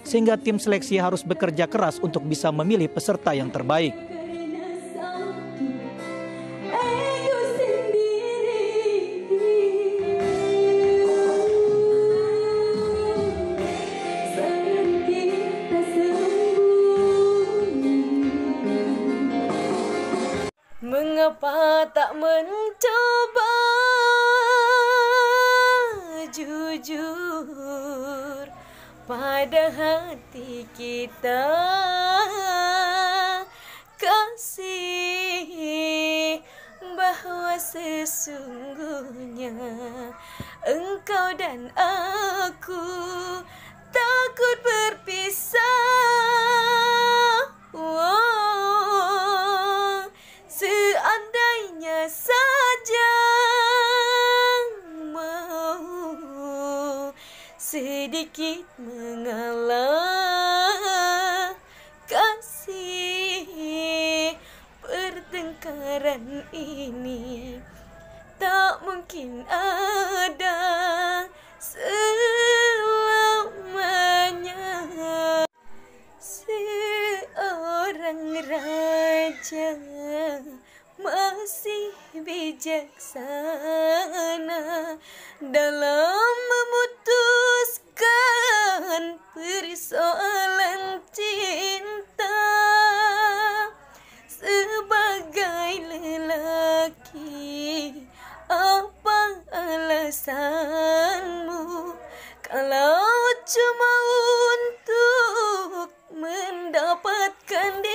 sehingga tim seleksi harus bekerja keras untuk bisa memilih peserta yang terbaik. Mengapa tak mencoba jujur pada hati kita, kasih, bahwa sesungguhnya engkau dan aku takut berpisah. Seandainya saja mau sedikit mengalah, kasih, pertengkaran ini tak mungkin ada selamanya. Seorang raja masih bijaksana dalam memutuskan persoalan cinta. Sebagai lelaki, apa alasanmu kalau cuma untuk mendapatkan